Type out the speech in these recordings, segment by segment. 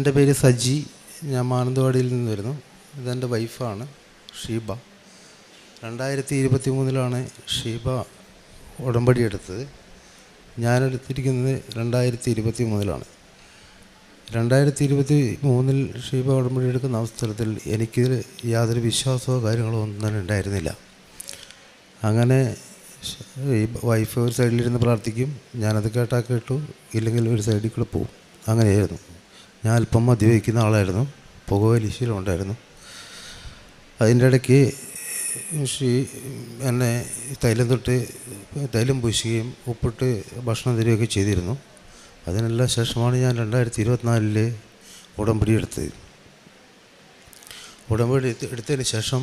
എൻ്റെ പേര് സജി. ഞാൻ മാനന്തവാടിയിൽ നിന്ന് വരുന്നു. ഇതെൻ്റെ വൈഫാണ് ഷീബ. 2023 ഷീബ ഉടമ്പടി എടുത്തത്. ഞാനെടുത്തിരിക്കുന്നത് 2023 2023 ഷീബ ഉടമ്പടി എടുക്കുന്ന അവസരത്തിൽ എനിക്ക് യാതൊരു വിശ്വാസമോ കാര്യങ്ങളോ ഒന്നും തന്നെ ഉണ്ടായിരുന്നില്ല. അങ്ങനെ ഈ വൈഫ് ഒരു സൈഡിലിരുന്ന് പ്രാർത്ഥിക്കും, ഞാനത് കേട്ടു, ഇല്ലെങ്കിൽ ഒരു സൈഡിൽ കൂടെ പോവും. അങ്ങനെയായിരുന്നു. ഞാൻ അല്പം മദ്യപിക്കുന്ന ആളായിരുന്നു, പുകവലിശീലം ഉണ്ടായിരുന്നു. അതിൻ്റെ ഇടയ്ക്ക് എന്നെ തൈലം പൂശുകയും ഉപ്പിട്ട് ഭക്ഷണം തരികയൊക്കെ ചെയ്തിരുന്നു. അതിനെല്ലാം ശേഷമാണ് ഞാൻ 2024 ഉടമ്പടി എടുത്തത്. ഉടമ്പടി എടുത്തതിന് ശേഷം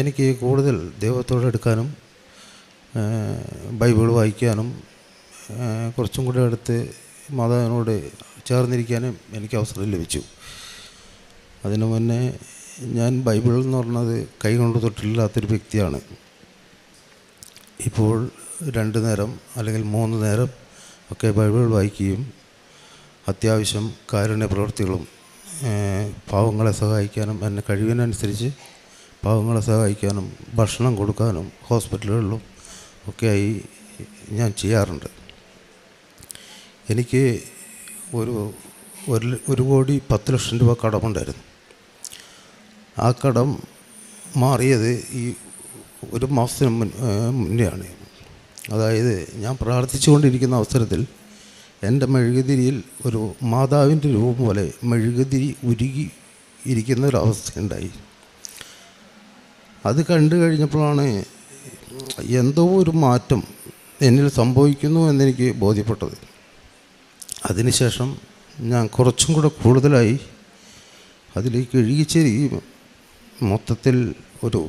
എനിക്ക് കൂടുതൽ ദൈവത്തോട് എടുക്കാനും ബൈബിൾ വായിക്കാനും കുറച്ചും കൂടെ അടുത്ത് മാതാവിനോട് ചേർന്നിരിക്കാനും എനിക്ക് അവസരം ലഭിച്ചു. അതിനു മുന്നേ ഞാൻ ബൈബിൾ എന്ന് പറഞ്ഞത് കൈകൊണ്ട് തൊട്ടില്ലാത്തൊരു വ്യക്തിയാണ്. ഇപ്പോൾ 2 നേരം അല്ലെങ്കിൽ 3 നേരം ഒക്കെ ബൈബിൾ വായിക്കുകയും അത്യാവശ്യം കാരുണ്യ പ്രവൃത്തികളും പാവങ്ങളെ സഹായിക്കാനും എന്നെ കഴിവിനനുസരിച്ച് പാവങ്ങളെ സഹായിക്കാനും ഭക്ഷണം കൊടുക്കാനും ഹോസ്പിറ്റലുകളിലും ഒക്കെയായി ഞാൻ ചെയ്യാറുണ്ട്. എനിക്ക് 1,10,00,000 രൂപ കടമുണ്ടായിരുന്നു. ആ കടം മാറിയത് ഈ 1 മാസത്തിന് മുന്നെയാണ്. അതായത് ഞാൻ പ്രാർത്ഥിച്ചു കൊണ്ടിരിക്കുന്ന അവസരത്തിൽ എൻ്റെ മെഴുകുതിരിയിൽ ഒരു മാതാവിൻ്റെ രൂപം പോലെ മെഴുകുതിരി ഉരുകി ഇരിക്കുന്ന ഒരവസ്ഥയുണ്ടായി. അത് കണ്ടു കഴിഞ്ഞപ്പോഴാണ് എന്തോ ഒരു മാറ്റം എന്നിൽ സംഭവിക്കുന്നു എന്നെനിക്ക് ബോധ്യപ്പെട്ടത്. അതിനുശേഷം ഞാൻ കുറച്ചും കൂടെ കൂടുതലായി അതിലേക്ക് ഇഴുകിച്ചേരുകയും മൊത്തത്തിൽ ഒരു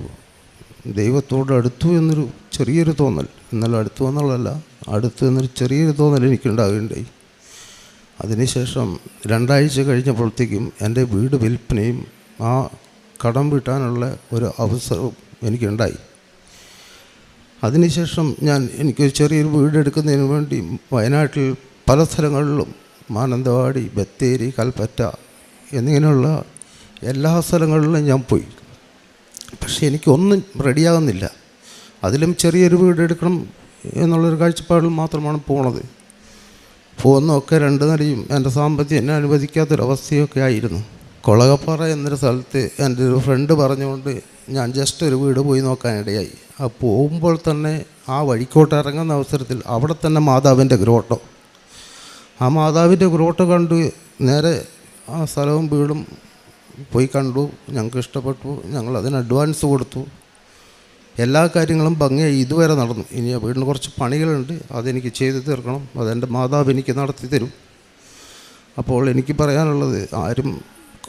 ദൈവത്തോട് അടുത്തു എന്നൊരു ചെറിയൊരു തോന്നൽ, എന്നാലും അടുത്തു എന്നുള്ളതല്ല, അടുത്തു എന്നൊരു ചെറിയൊരു തോന്നൽ എനിക്കുണ്ടാകുകയുണ്ടായി. അതിനുശേഷം 2 ആഴ്ച കഴിഞ്ഞപ്പോഴത്തേക്കും എൻ്റെ വീട് വിൽപ്പനയും ആ കടം വീട്ടാനുള്ള ഒരു അവസരവും എനിക്കുണ്ടായി. അതിനുശേഷം എനിക്കൊരു ചെറിയൊരു വീട് എടുക്കുന്നതിന് വേണ്ടി വയനാട്ടിൽ പല സ്ഥലങ്ങളിലും മാനന്തവാടി, ബത്തേരി, കൽപ്പറ്റ എന്നിങ്ങനെയുള്ള എല്ലാ സ്ഥലങ്ങളിലും ഞാൻ പോയി. പക്ഷേ എനിക്കൊന്നും റെഡിയാകുന്നില്ല. അതിലും ചെറിയൊരു വീട് എടുക്കണം എന്നുള്ളൊരു കാഴ്ചപ്പാടിൽ മാത്രമാണ് പോകുന്നതൊക്കെ 2 നിലയും എൻ്റെ സാമ്പത്തികം എന്നെ അനുവദിക്കാത്തൊരവസ്ഥയൊക്കെ ആയിരുന്നു. കൊളകപ്പാറ എന്നൊരു സ്ഥലത്ത് എൻ്റെ ഒരു ഫ്രണ്ട് പറഞ്ഞുകൊണ്ട് ഞാൻ ജസ്റ്റ് ഒരു വീട് പോയി നോക്കാനിടയായി. ആ പോകുമ്പോൾ തന്നെ ആ വഴിക്കോട്ട് ഇറങ്ങുന്ന അവസരത്തിൽ അവിടെ തന്നെ മാതാവിൻ്റെ ഗ്രോട്ടോ. ആ മാതാവിൻ്റെ ഗ്രോട്ടോ കണ്ട് നേരെ ആ സ്ഥലവും വീടും പോയി കണ്ടു. ഞങ്ങൾക്ക് ഇഷ്ടപ്പെട്ടു. ഞങ്ങൾ അതിന് അഡ്വാൻസ് കൊടുത്തു. എല്ലാ കാര്യങ്ങളും ഭംഗിയായി ഇതുവരെ നടന്നു. ഇനി ആ വീടിന് കുറച്ച് പണികളുണ്ട്, അതെനിക്ക് ചെയ്തു തീർക്കണം. അതെൻ്റെ മാതാവ് എനിക്ക് നടത്തി തരും. അപ്പോൾ എനിക്ക് പറയാനുള്ളത്, ആരും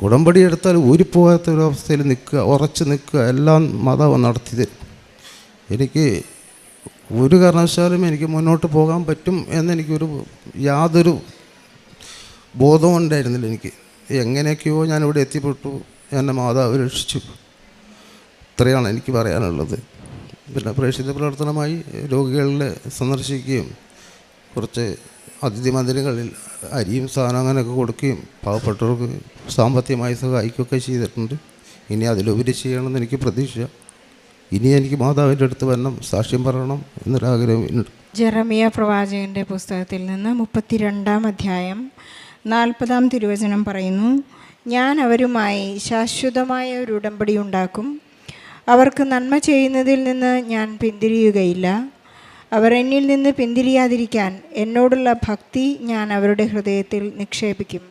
ഉടമ്പടി എടുത്താൽ ഊരിപ്പോകാത്തൊരവസ്ഥയിൽ ഉറച്ച് നിൽക്കുക, എല്ലാം മാതാവ് നടത്തി തരും. എനിക്ക് ഒരു കാരണവശാലും എനിക്ക് മുന്നോട്ട് പോകാൻ പറ്റും എന്നെനിക്കൊരു യാതൊരു ബോധവും ഉണ്ടായിരുന്നില്ല. എനിക്ക് എങ്ങനെയൊക്കെയോ ഞാനിവിടെ എത്തിപ്പെട്ടു, എന്നെ മാതാവ് രക്ഷിച്ചു. ഇത്രയാണ് എനിക്ക് പറയാനുള്ളത്. പിന്നെ പ്രേക്ഷിത പ്രവർത്തനമായി രോഗികളെ സന്ദർശിക്കുകയും കുറച്ച് അതിഥി മന്ദിരങ്ങളിൽ അരിയും സാധനം അങ്ങനെയൊക്കെ കൊടുക്കുകയും പാവപ്പെട്ടവർക്ക് സാമ്പത്തികമായി സഹായിക്കുകയൊക്കെ ചെയ്തിട്ടുണ്ട്. ഇനി അതിലുപരി ചെയ്യണമെന്ന് എനിക്ക് പ്രതീക്ഷ. ഇനി എനിക്ക് മാതാവിൻ്റെ അടുത്ത് വരണം, സാക്ഷ്യം പറയണം എന്നൊരാഗ്രഹമുണ്ട്. ജെറമിയ പ്രവാചകൻ്റെ പുസ്തകത്തിൽ നിന്ന് 32-ാം അധ്യായം 40-ാം തിരുവചനം പറയുന്നു: ഞാൻ അവരുമായി ശാശ്വതമായ ഒരു ഉടമ്പടി ഉണ്ടാക്കും. അവർക്ക് നന്മ ചെയ്യുന്നതിൽ നിന്ന് ഞാൻ പിന്തിരിയുകയില്ല. അവർ എന്നിൽ നിന്ന് പിന്തിരിയാതിരിക്കാൻ എന്നോടുള്ള ഭക്തി ഞാൻ അവരുടെ ഹൃദയത്തിൽ നിക്ഷേപിക്കും.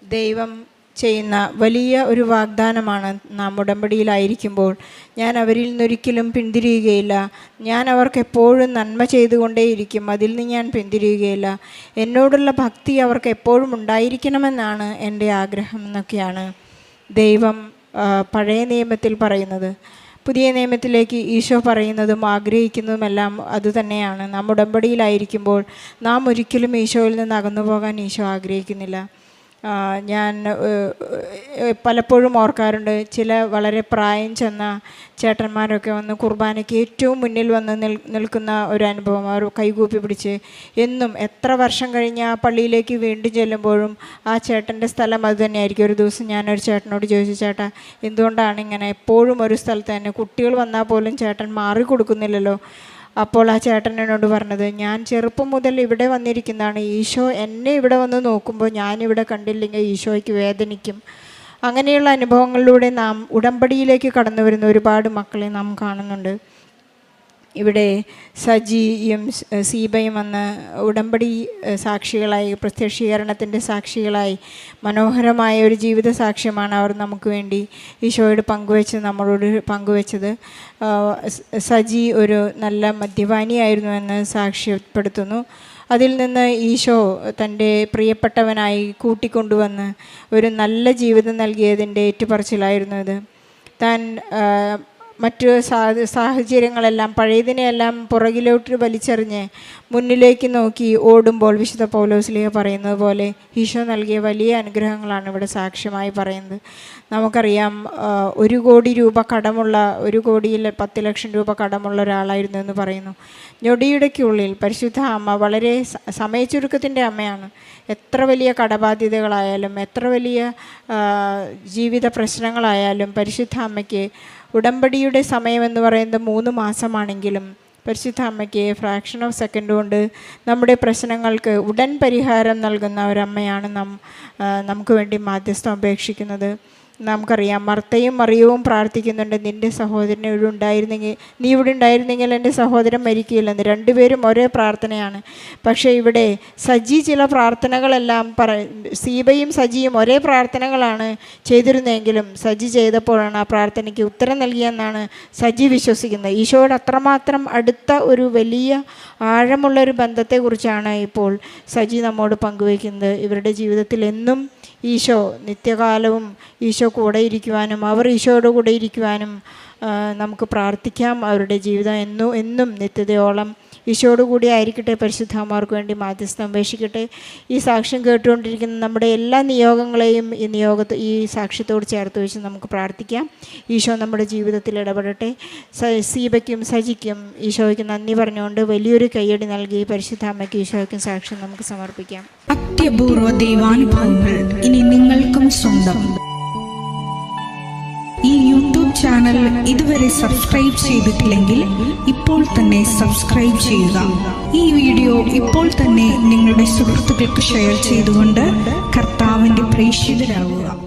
ദൈവം ചെയ്യുന്ന വലിയ ഒരു വാഗ്ദാനമാണ്. നാം ഉടമ്പടിയിലായിരിക്കുമ്പോൾ ഞാൻ അവരിൽ നിന്നൊരിക്കലും പിന്തിരിയുകയില്ല, ഞാൻ അവർക്ക് എപ്പോഴും നന്മ ചെയ്തുകൊണ്ടേയിരിക്കും, അതിൽ നിന്ന് ഞാൻ പിന്തിരിയുകയില്ല, എന്നോടുള്ള ഭക്തി അവർക്ക് എപ്പോഴും ഉണ്ടായിരിക്കണമെന്നാണ് എൻ്റെ ആഗ്രഹം എന്നൊക്കെയാണ് ദൈവം പഴയ നിയമത്തിൽ പറയുന്നത്. പുതിയ നിയമത്തിലേക്ക് ഈശോ പറയുന്നതും ആഗ്രഹിക്കുന്നതുമെല്ലാം അതുതന്നെയാണ്. നാം ഉടമ്പടിയിലായിരിക്കുമ്പോൾ നാം ഒരിക്കലും ഈശോയിൽ നിന്ന് അകന്നു പോകാൻ ഈശോ ആഗ്രഹിക്കുന്നില്ല. ഞാൻ പലപ്പോഴും ഓർക്കാറുണ്ട്. ചില വളരെ പ്രായം ചെന്ന ചേട്ടന്മാരൊക്കെ വന്ന് കുർബാനയ്ക്ക് ഏറ്റവും മുന്നിൽ വന്ന് നിൽക്കുന്ന ഒരു അനുഭവം. അവർ കൈകൂപ്പി പിടിച്ച് എന്നും എത്ര വർഷം കഴിഞ്ഞ് ആ പള്ളിയിലേക്ക് വീണ്ടും ചെല്ലുമ്പോഴും ആ ചേട്ടൻ്റെ സ്ഥലം അത് തന്നെയായിരിക്കും. ഒരു ദിവസം ഞാനൊരു ചേട്ടനോട് ചോദിച്ചു, ചേട്ടാ എന്തുകൊണ്ടാണ് ഇങ്ങനെ എപ്പോഴും ഒരു സ്ഥലത്ത് തന്നെ, കുട്ടികൾ വന്നാൽ പോലും ചേട്ടൻ മാറി കൊടുക്കുന്നില്ലല്ലോ? അപ്പോൾ ആ ചേട്ടൻ എന്നോട് പറഞ്ഞത്, ഞാൻ ചെറുപ്പം മുതൽ ഇവിടെ വന്നിരിക്കുന്നതാണ്. ഈശോ എന്നെ ഇവിടെ വന്ന് നോക്കുമ്പോൾ ഞാനിവിടെ കണ്ടില്ലെങ്കിൽ ഈശോയ്ക്ക് വേദനിക്കും. അങ്ങനെയുള്ള അനുഭവങ്ങളിലൂടെ നാം ഉടമ്പടിയിലേക്ക് കടന്നു വരുന്ന ഒരുപാട് മക്കളെ നാം കാണുന്നുണ്ട്. ഇവിടെ സജിയും സീബയും വന്ന് ഉടമ്പടി സാക്ഷികളായി, പ്രത്യക്ഷീകരണത്തിൻ്റെ സാക്ഷികളായി മനോഹരമായ ഒരു ജീവിത സാക്ഷ്യമാണ് അവർ നമുക്ക് വേണ്ടി ഈശോയോട് നമ്മളോട് പങ്കുവെച്ചത്. സജി ഒരു നല്ല മദ്യപാനിയായിരുന്നുവെന്ന് സാക്ഷ്യപ്പെടുത്തുന്നു. അതിൽ നിന്ന് ഈശോ തൻ്റെ പ്രിയപ്പെട്ടവനായി കൂട്ടിക്കൊണ്ടുവന്ന് ഒരു നല്ല ജീവിതം നൽകിയതിൻ്റെ ഏറ്റുപറച്ചിലായിരുന്നു ഇത്. താൻ മറ്റു സാഹചര്യങ്ങളെല്ലാം, പഴയതിനെയെല്ലാം പുറകിലോട്ട് വലിച്ചെറിഞ്ഞ് മുന്നിലേക്ക് നോക്കി ഓടുമ്പോൾ വിശുദ്ധ പൗലോസ്ലീഹ പറയുന്നത് പോലെ ഈശോ നൽകിയ വലിയ അനുഗ്രഹങ്ങളാണ് ഇവിടെ സാക്ഷ്യമായി പറയുന്നത്. നമുക്കറിയാം, 1 കോടി രൂപ കടമുള്ള, 1 കോടിയിൽ 10 ലക്ഷം രൂപ കടമുള്ള ഒരാളായിരുന്നു എന്ന് പറയുന്നു. ഞൊടിയിടയ്ക്കുള്ളിൽ പരിശുദ്ധ അമ്മ, വളരെ സമയച്ചുരുക്കത്തിൻ്റെ അമ്മയാണ്, എത്ര വലിയ കടബാധ്യതകളായാലും എത്ര വലിയ ജീവിത പ്രശ്നങ്ങളായാലും പരിശുദ്ധ അമ്മയ്ക്ക് ഉടമ്പടിയുടെ സമയമെന്ന് പറയുന്നത് 3 മാസമാണെങ്കിലും പരിശുദ്ധ അമ്മയ്ക്ക് ഫ്രാക്ഷൻ ഓഫ് സെക്കൻഡ് കൊണ്ട് നമ്മുടെ പ്രശ്നങ്ങൾക്ക് ഉടൻ പരിഹാരം നൽകുന്ന ഒരമ്മയാണ് നമുക്ക് വേണ്ടി മാധ്യസ്ഥം അപേക്ഷിക്കുന്നത്. നമുക്കറിയാം, മർത്തയും മറിയവും പ്രാർത്ഥിക്കുന്നുണ്ട്, നിൻ്റെ സഹോദരൻ നീ ഇവിടെ ഉണ്ടായിരുന്നെങ്കിൽ എൻ്റെ സഹോദരൻ മരിക്കില്ലെന്ന്. രണ്ടുപേരും ഒരേ പ്രാർത്ഥനയാണ്. പക്ഷേ ഇവിടെ സജി ചില പ്രാർത്ഥനകളെല്ലാം സീബയും സജിയും ഒരേ പ്രാർത്ഥനകളാണ് ചെയ്തിരുന്നെങ്കിലും സജി ചെയ്തപ്പോഴാണ് ആ പ്രാർത്ഥനയ്ക്ക് ഉത്തരം നൽകിയെന്നാണ് സജി വിശ്വസിക്കുന്നത്. ഈശോയോട് അത്രമാത്രം അടുത്ത ഒരു വലിയ ആഴമുള്ളൊരു ബന്ധത്തെക്കുറിച്ചാണ് ഇപ്പോൾ സജി നമ്മോട് പങ്കുവയ്ക്കുന്നത്. ഇവരുടെ ജീവിതത്തിൽ എന്നും ഈശോ നിത്യകാലവും ഈശോ കൂടെ ഇരിക്കുവാനും അവർ ഈശോയോട് കൂടെ ഇരിക്കുവാനും നമുക്ക് പ്രാർത്ഥിക്കാം. അവരുടെ ജീവിതം എന്നും നിത്യതയോളം ഈശോയോട് കൂടി ആയിരിക്കട്ടെ. പരിശുദ്ധമാർക്ക് വേണ്ടി മാധ്യസ്ഥം അപേക്ഷിക്കട്ടെ. ഈ സാക്ഷ്യം കേട്ടുകൊണ്ടിരിക്കുന്ന നമ്മുടെ എല്ലാ നിയോഗങ്ങളെയും ഈ സാക്ഷ്യത്തോട് ചേർത്ത് വെച്ച് നമുക്ക് പ്രാർത്ഥിക്കാം. ഈശോ നമ്മുടെ ജീവിതത്തിൽ ഇടപെടട്ടെ. സീബയ്ക്കും സജിക്കും ഈശോയ്ക്ക് നന്ദി പറഞ്ഞുകൊണ്ട് വലിയൊരു കയ്യടി നൽകി പരിശുദ്ധ അമ്മയ്ക്ക് ഈശോയ്ക്കും സാക്ഷ്യം നമുക്ക് സമർപ്പിക്കാം. അത്യപൂർവ ദൈവാനുഭവങ്ങൾ ഇനി നിങ്ങൾക്കും സ്വന്തം. ഈ യൂട്യൂബ് ചാനൽ ഇതുവരെ സബ്സ്ക്രൈബ് ചെയ്തിട്ടില്ലെങ്കിൽ ഇപ്പോൾ തന്നെ സബ്സ്ക്രൈബ് ചെയ്യുക. ഈ വീഡിയോ ഇപ്പോൾ തന്നെ നിങ്ങളുടെ സുഹൃത്തുക്കൾക്ക് ഷെയർ ചെയ്തുകൊണ്ട് കർത്താവിൻ്റെ പ്രേക്ഷിതരാകുക.